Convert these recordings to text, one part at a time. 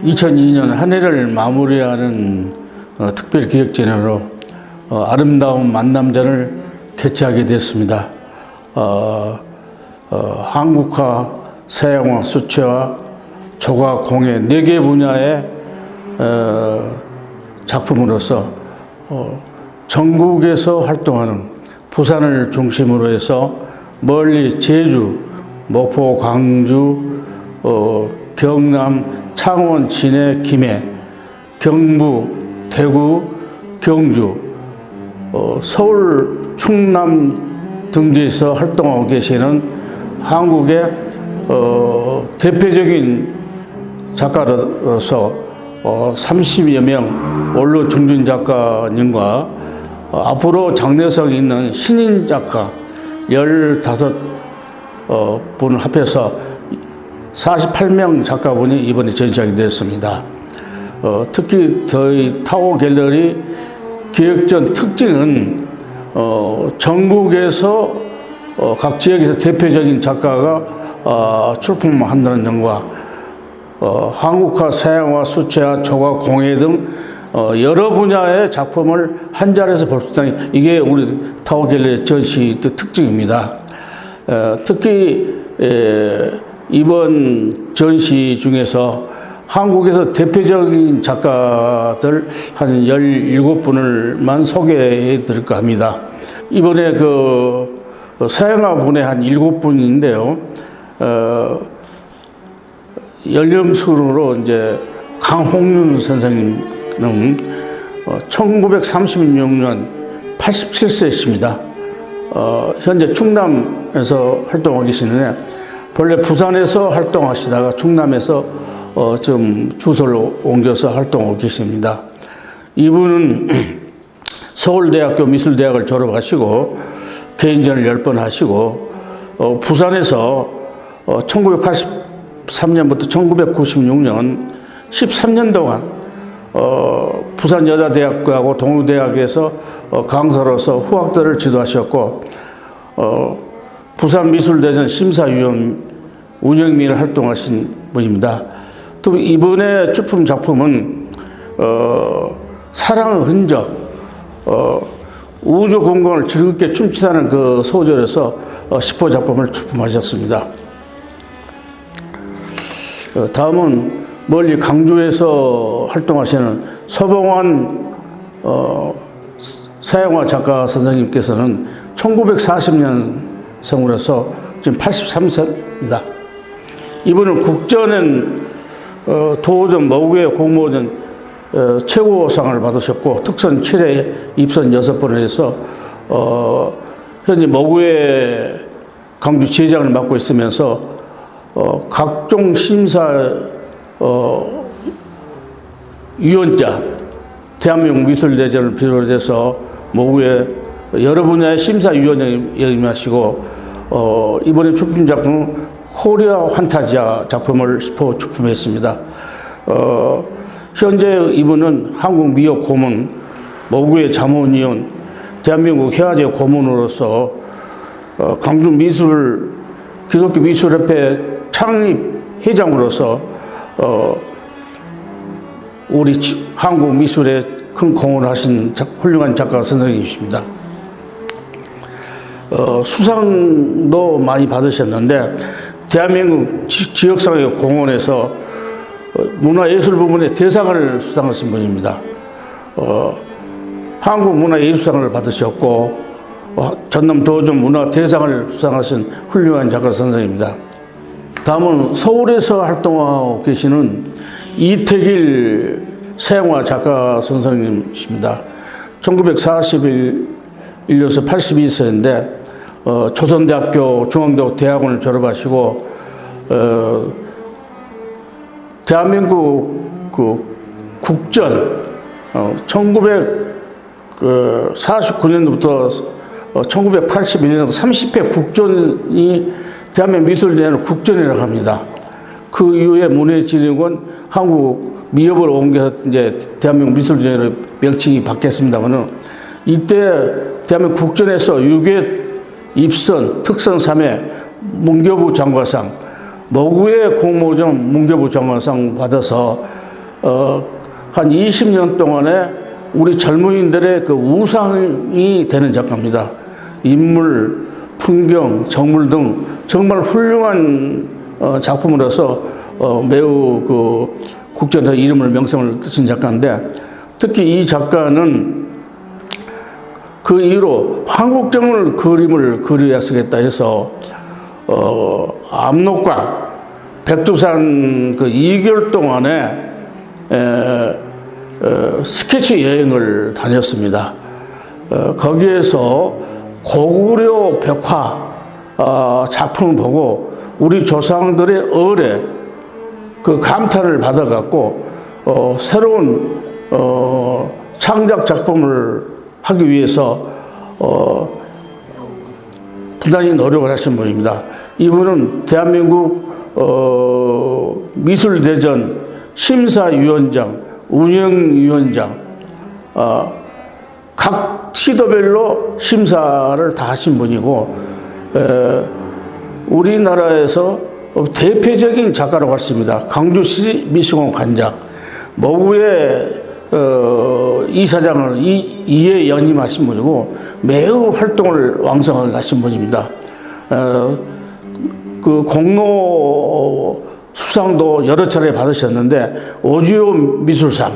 2002년 한 해를 마무리하는 특별 기획전으로 아름다운 만남전을 개최하게 됐습니다. 한국화, 서양화, 수채화, 조각, 공예 4개 분야의 작품으로서 전국에서 활동하는 부산을 중심으로 해서 멀리 제주, 목포, 광주, 경남, 창원, 진해, 김해, 경부, 대구, 경주, 서울, 충남 등지에서 활동하고 계시는 한국의 대표적인 작가로서 30여 명 원로 중진 작가님과 앞으로 장래성 있는 신인 작가 15분 합해서 48명 작가분이 이번에 전시하게 되었습니다. 특히 저희 타오 갤러리 기획전 특징은 전국에서 각 지역에서 대표적인 작가가 출품을 한다는 점과 한국화, 서양화, 수채화, 조각, 공예 등 여러 분야의 작품을 한 자리에서 볼 수 있다는 이게 우리 타오 갤러리 전시 특징입니다. 특히 이번 전시 중에서 한국에서 대표적인 작가들 한 17분을만 소개해 드릴까 합니다. 이번에 서양화 분에 한 7분인데요. 연령순으로 이제 강홍윤 선생님은 1936년 87세이십니다. 현재 충남에서 활동하고 계시는데 본래 부산에서 활동하시다가 충남에서 좀 주소를 옮겨서 활동하고 계십니다. 이분은 서울대학교 미술대학을 졸업하시고 개인전을 10번 하시고 부산에서 1983년부터 1996년 13년 동안 부산여자대학교하고 동우대학에서 강사로서 후학들을 지도하셨고 부산미술대전 심사위원 운영미를 활동하신 분입니다. 또 이번에 출품 작품은 사랑의 흔적, 우주 공간을 즐겁게 춤추다는 그 소절에서 10호 작품을 출품하셨습니다. 다음은 멀리 강주에서 활동하시는 서봉환 서양화 작가 선생님께서는 1940년생으로서 지금 83세입니다. 이분은 국전엔 도호전, 머구회 공모전 최고상을 받으셨고 특선 7회, 입선 6번을 해서 현재 머구회 강주 지회장을 맡고 있으면서 각종 심사 위원자, 대한민국 미술대전을 비롯해서 머구회 여러 분야의 심사위원장을 역임하시고 이번에 출품 작품은 코리아 환타지아 작품을 10호 출품했습니다. 현재 이분은 한국 미역 고문, 머구회 자문위원, 대한민국 해화제 고문으로서 광주 기독교 미술협회 창립 회장으로서 우리 한국 미술에 큰 공헌을 하신 훌륭한 작가 선생님이십니다. 수상도 많이 받으셨는데 대한민국 지역사회 공헌에서 문화예술 부문에 대상을 수상하신 분입니다. 한국문화예술상을 받으셨고 전남 도전 문화대상을 수상하신 훌륭한 작가 선생입니다. 다음은 서울에서 활동하고 계시는 이태길 서양화 작가 선생님이십니다. 1941년서 82세인데 조선대학교 중앙대 대학원을 졸업하시고 대한민국 국전 1949년부터 1981년 30회 국전이 대한민국 미술대회는 국전이라고 합니다. 그 이후에 문화진흥원 한국 미협을 옮겨서 이제 대한민국 미술대회로 명칭이 바뀌었습니다만은 이때 대한민국 국전에서 유괴 입선, 특선 3회, 문교부 장과상, 머구회 공모전 문교부 장과상 받아서 한 20년 동안에 우리 젊은이들의 그 우상이 되는 작가입니다. 인물, 풍경, 정물 등 정말 훌륭한 작품으로서 매우 그 국제에서 이름을 명성을 뜨신 작가인데, 특히 이 작가는 그 이후로 한국정을 그림을 그려야 쓰겠다 해서 압록강 백두산 그 2개월 동안에 스케치 여행을 다녔습니다. 거기에서 고구려 벽화 작품을 보고 우리 조상들의 얼에 그 감탄을 받아갖고 새로운 창작 작품을 하기 위해서 부단히 노력을 하신 분입니다. 이분은 대한민국 미술대전 심사위원장, 운영위원장, 각 시도별로 심사를 다 하신 분이고, 우리나라에서 대표적인 작가라고 할 수 있습니다. 광주시 미술관 관장, 모구의 이사장을 이에 연임하신 분이고 매우 활동을 왕성하게 하신 분입니다. 그 공로 수상도 여러 차례 받으셨는데 오지오 미술상,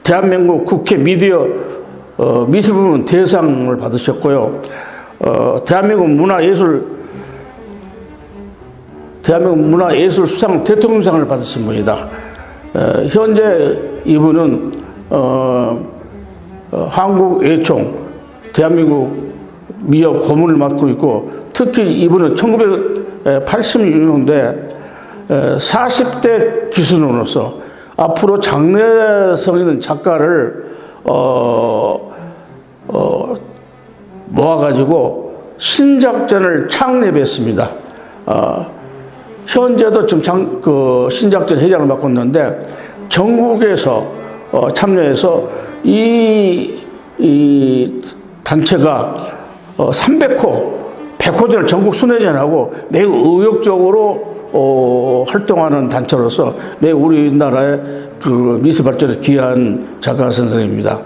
대한민국 국회 미디어 미술부문 대상을 받으셨고요. 대한민국 문화예술 수상 대통령상을 받으신 분이다. 현재 이분은 한국 애총 대한민국 미역 고문을 맡고 있고, 특히 이분은 1986년도에 40대 기순으로서 앞으로 장래성 있는 작가를 모아가지고 신작전을 창립했습니다. 현재도 지금 신작전 회장을 맡고 있는데, 전국에서 참여해서 이 단체가 300호, 100호전을 전국 순회전하고 매우 의욕적으로 활동하는 단체로서 매우 우리나라의 그 미술 발전에 기여한 작가 선생입니다.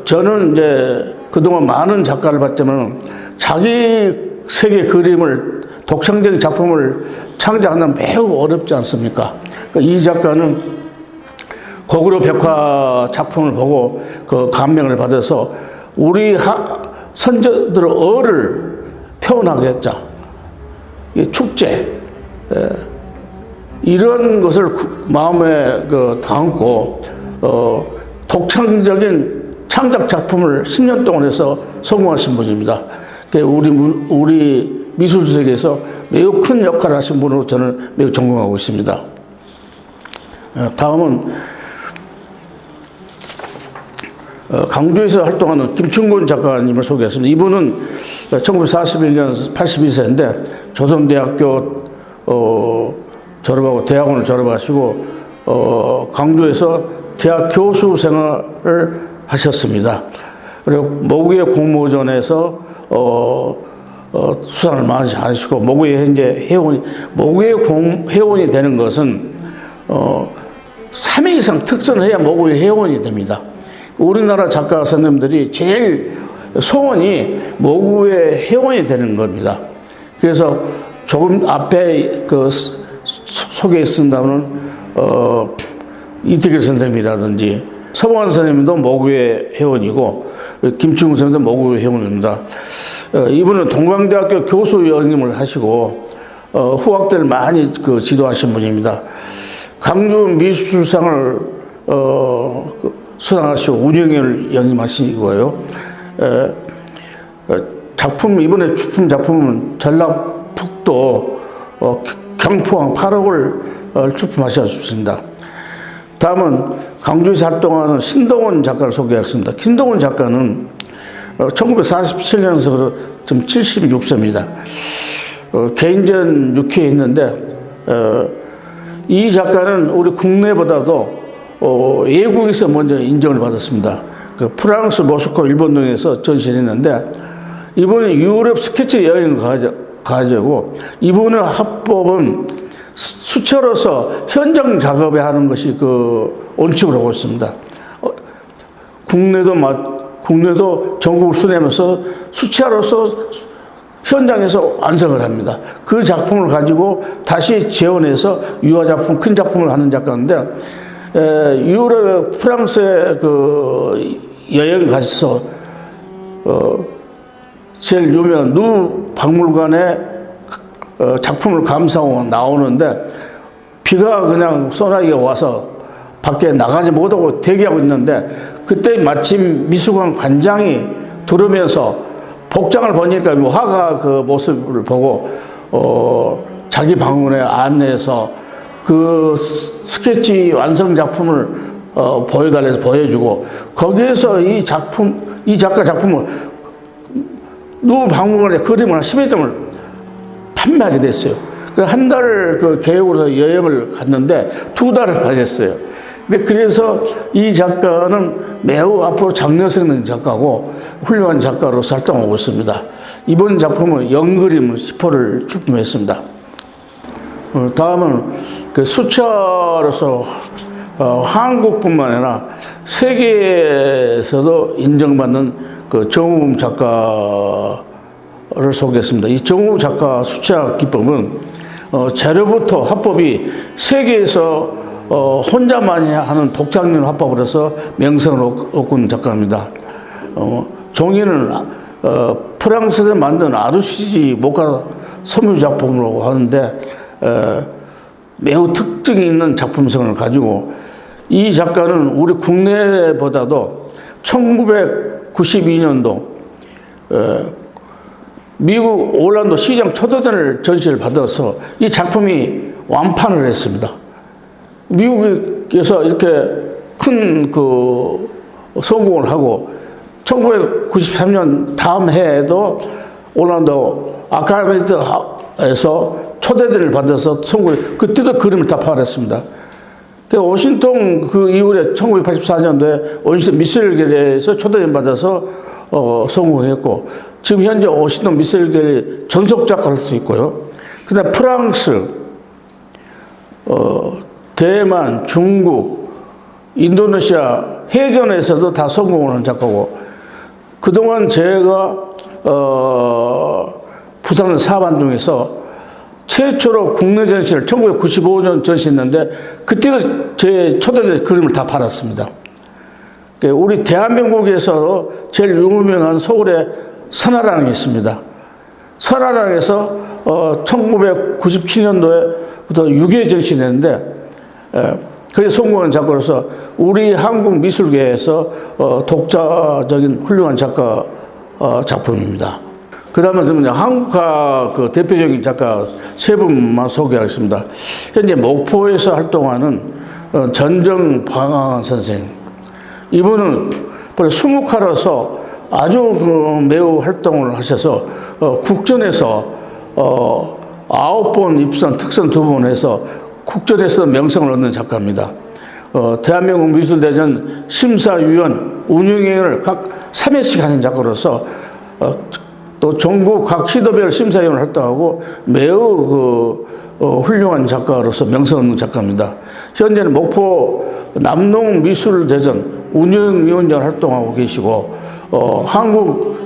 저는 이제 그동안 많은 작가를 봤지만 자기 세계 그림을 독창적인 작품을 창작하는 매우 어렵지 않습니까? 이 작가는 고구려 벽화 작품을 보고 그 감명을 받아서 우리 선조들의 얼을 표현하겠자, 축제, 이런 것을 마음에 담고 독창적인 창작 작품을 10년 동안 해서 성공하신 분입니다. 우리 미술 세계에서 매우 큰 역할을 하신 분으로 저는 매우 존경하고 있습니다. 다음은 강주에서 활동하는 김충곤 작가님을 소개했습니다. 이분은 1941년 82세인데 조선대학교 졸업하고 대학원을 졸업하시고 강주에서 대학 교수 생활을 하셨습니다. 그리고 모구의 공모전에서 수상을 많이 하시고, 모구의 현재 모구의 회원이 되는 것은 3회 이상 특선을 해야 모구의 회원이 됩니다. 우리나라 작가 선생님들이 제일 소원이 모구의 회원이 되는 겁니다. 그래서 조금 앞에 그 소개했습니다면 이태길 선생님이라든지 서봉환 선생님도 모구의 회원이고, 김충곤 선생님도 모구의 회원입니다. 이분은 동강대학교 교수 연임을 하시고 후학들을 많이 지도하신 분입니다. 강주 미술상을 수상하시고 운영위원을 연임하시고요. 이번에 출품 작품은 전라북도 경포항 8억을 출품하셨습니다. 다음은 강주에서 활동하는 신동원 작가를 소개하겠습니다. 신동원 작가는 1947년생으로 지금 76세입니다. 개인전 6회 했는데, 이 작가는 우리 국내보다도 외국에서 먼저 인정을 받았습니다. 프랑스, 모스코, 일본 등에서 전시를 했는데, 이번에 유럽 스케치 여행을 가지고 이분의 화법은 수채로서 현장 작업에 하는 것이 그 원칙으로 하고 있습니다. 국내도 전국을 순회하면서 수채로서 현장에서 완성을 합니다. 그 작품을 가지고 다시 재현해서 유화작품, 큰 작품을 하는 작가인데, 유럽, 프랑스에 그 여행을 가서, 제일 유명한 누 박물관에 작품을 감상하고 나오는데, 비가 그냥 소나기가 와서 밖에 나가지 못하고 대기하고 있는데, 그때 마침 미술관 관장이 들으면서 복장을 보니까 화가 그 모습을 보고 자기 방문에 안내해서 그 스케치 완성 작품을 보여달래서 보여주고, 거기에서 이 작가 작품을 누 박물관에 그림을 한 10여 점을 판매하게 됐어요. 한 달 그 계획으로 여행을 갔는데 2달을 가졌어요. 근데 그래서 이 작가는 매우 앞으로 장려성 있는 작가고 훌륭한 작가로서 활동하고 있습니다. 이번 작품은 영그림 10호를 출품했습니다. 다음은 그 수채화로서 한국뿐만 아니라 세계에서도 인정받는 그 정우범 작가를 소개했습니다. 이 정우범 작가 수채화 기법은 재료부터 화법이 세계에서 혼자만이 하는 독창적 화법으로서 명성을 얻고 있는 작가입니다. 종이는 프랑스에서 만든 아르시지 목화 섬유 작품으로 하는데 매우 특징이 있는 작품성을 가지고, 이 작가는 우리 국내보다도 1992년도 미국 올란도 시장 초대전을 전시를 받아서 이 작품이 완판을 했습니다. 미국에서 이렇게 큰 그 성공을 하고 1993년 다음 해에도 올란도 아카데미에서 초대전을 받아서 그때도 그림을 다 팔았습니다. 워싱턴 그 이후에 1984년도에 워싱턴 미술계에서 초대전 받아서 성공했고, 지금 현재 워싱턴 미술계 전속 작가를 할 수 있고요. 그다음 프랑스, 대만, 중국, 인도네시아 해전에서도 다 성공을 한 작가고, 그동안 제가 부산 사반동에서 최초로 국내 전시를 1995년 전시했는데, 그때도 제 초대된 그림을 다 팔았습니다. 우리 대한민국에서 제일 유명한 서울에 선화랑이 있습니다. 선화랑에서 1997년도에부터 6회 전시했는데, 그게 성공한 작가로서 우리 한국 미술계에서 독자적인 훌륭한 작가 작품입니다. 그 다음에 한국화 그 대표적인 작가 3분만 소개하겠습니다. 현재 목포에서 활동하는 전정 방황한 선생. 이분은 수묵가로서 아주 매우 활동을 하셔서 국전에서 9번 입선, 특선 2번 해서 국전에서 명성을 얻는 작가입니다. 대한민국 미술대전 심사위원 운영회를 각 3회씩 하는 작가로서 또 전국 각 시도별 심사위원을 활동하고 매우 훌륭한 작가로서 명성을 얻는 작가입니다. 현재는 목포 남농미술대전 운영위원장을 활동하고 계시고, 한국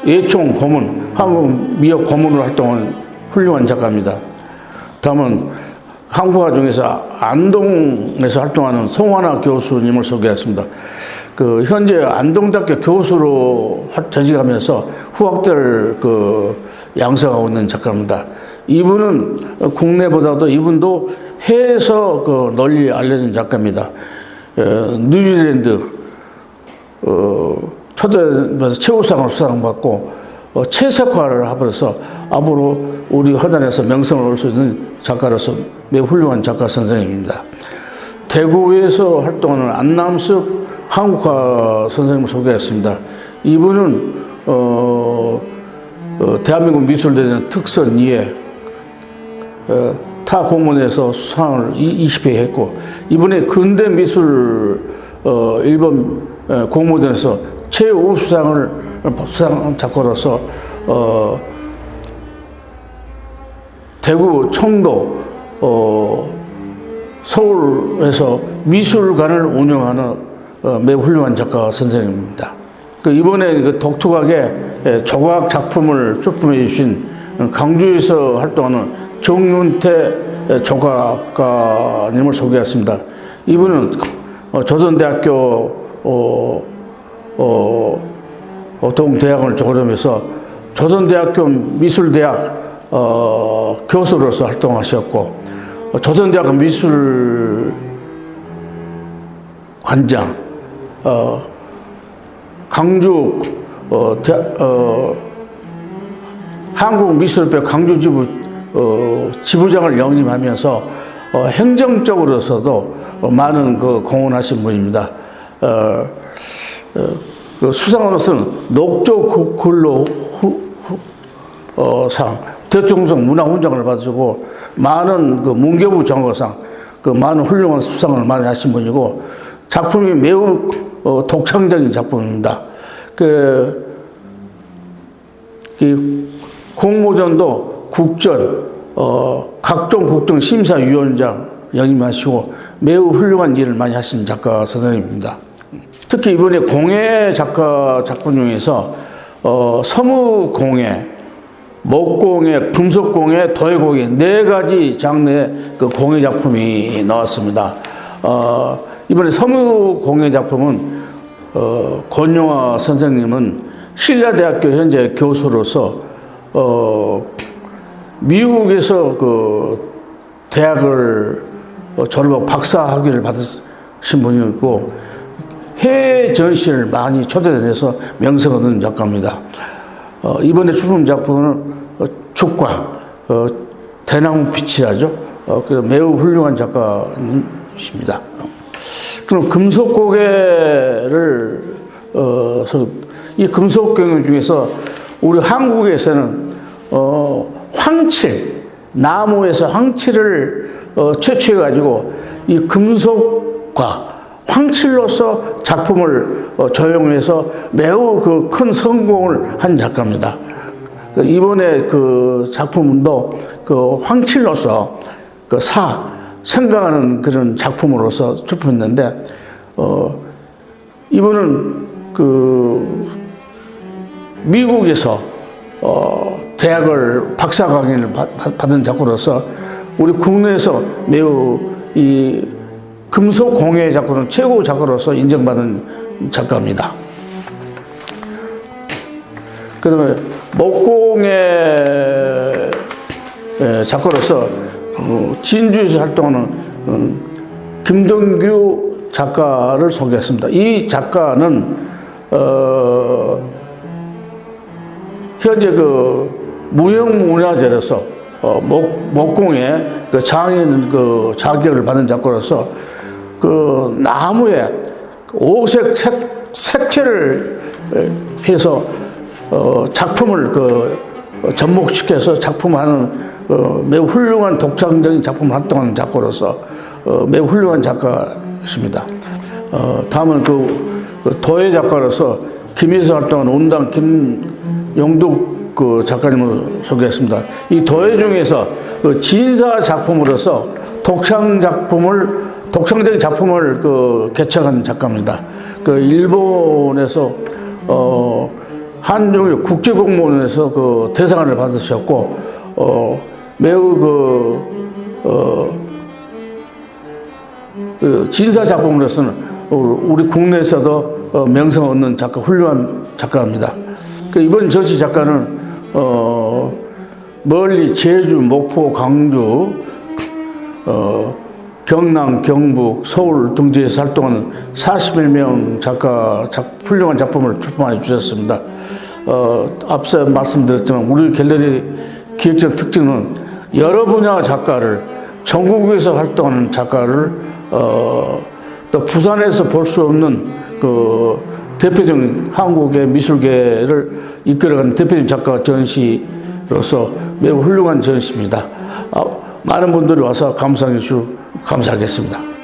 예총 고문, 한국 미역 고문으로 활동하는 훌륭한 작가입니다. 다음은 한국화 중에서 안동에서 활동하는 송환아 교수님을 소개했습니다. 현재 안동대학교 교수로 재직하면서 후학들 양성하고 있는 작가입니다. 이분은 국내보다도 이분도 해외에서 널리 알려진 작가입니다. 뉴질랜드 초대에서 최우상을 수상받고 채석화를 하면서 앞으로 우리 화단에서 명성을 얻을 수 있는 작가로서 매우 훌륭한 작가 선생님입니다. 대구에서 활동하는 안남숙 한국화 선생님을 소개했습니다. 이분은 대한민국 미술대전 특선 2회 타 공문에서 수상을 20회 했고, 이번에 근대 미술 일본 공모전에서 최우수상을 수상한 작가로서 대구, 청도, 서울에서 미술관을 운영하는 매우 훌륭한 작가 선생님입니다. 이번에 독특하게 조각 작품을 출품해 주신 강주에서 활동하는 정윤태 조각가님을 소개했습니다. 이분은 조선대학교 동대학원을 졸업해서 조선대학교 미술대학 교수로서 활동하셨고, 조선대학교 미술관장, 강주 한국미술협회 강주 지부장을 역임하면서 행정적으로서도 많은 공헌하신 분입니다. 수상으로서는 녹조 근로 상, 대통령 문화훈장을 받으시고 많은 문교부 장관상, 많은 훌륭한 수상을 많이 하신 분이고, 작품이 매우 독창적인 작품입니다. 공모전도 국전, 각종 국정 심사위원장 역임하시고 매우 훌륭한 일을 많이 하신 작가 선생님입니다. 특히 이번에 공예 작가 작품 중에서 서무공예, 목공예, 금속공예, 도예공예 4가지 장르의 공예 작품이 나왔습니다. 이번에 서무공예 작품은 권용화 선생님은 신라대학교 현재 교수로서 미국에서 대학을 졸업하고 박사학위를 받으신 분이고 해외 전시를 많이 초대해서 명성 얻은 작가입니다. 이번에 출품 작품은 축광, 대나무 빛이라죠. 매우 훌륭한 작가님이십니다. 그럼 금속고개를 이 금속고개 중에서 우리 한국에서는 황칠, 나무에서 황칠을 채취해가지고 이 금속과 황칠로서 작품을 조형해서 매우 큰 성공을 한 작가입니다. 이번에 작품도 황칠로서 생각하는 그런 작품으로서 출품했는데, 이분은 미국에서 대학을 박사 강의를 받은 작가로서 우리 국내에서 매우 이 금속 공예 작가는 최고 작가로서 인정받은 작가입니다. 그다음에 목공예 작가로서 진주에서 활동하는 김동규 작가를 소개했습니다. 이 작가는 현재 무형문화재로서 목공에 장인 자격을 받은 작가로서 나무에 오색 색채를 해서 작품을 접목시켜서 작품하는 매우 훌륭한 독창적인 작품을 활동하는 작가로서 매우 훌륭한 작가십니다. 다음은 도예 작가로서 김해에서 활동하는 운당 김용득 작가님을 소개했습니다. 이 도예 중에서 진사 작품으로서 독창적인 작품을 개척한 작가입니다. 일본에서 한중일 국제공모원에서 대상을 받으셨고, 매우 진사 작품으로서는 우리 국내에서도 명성 얻는 훌륭한 작가입니다. 이번 전시 작가는 멀리 제주, 목포, 광주, 경남, 경북, 서울 등지에서 활동하는 41명 작가 훌륭한 작품을 출품해 주셨습니다. 앞서 말씀드렸지만 우리 갤러리 기획적 특징은 여러 분야 작가를, 전국에서 활동하는 작가를 또 부산에서 볼 수 없는 대표적인 한국의 미술계를 이끌어가는 대표적인 작가 전시로서 매우 훌륭한 전시입니다. 많은 분들이 와서 감상해 주시고 감사하겠습니다.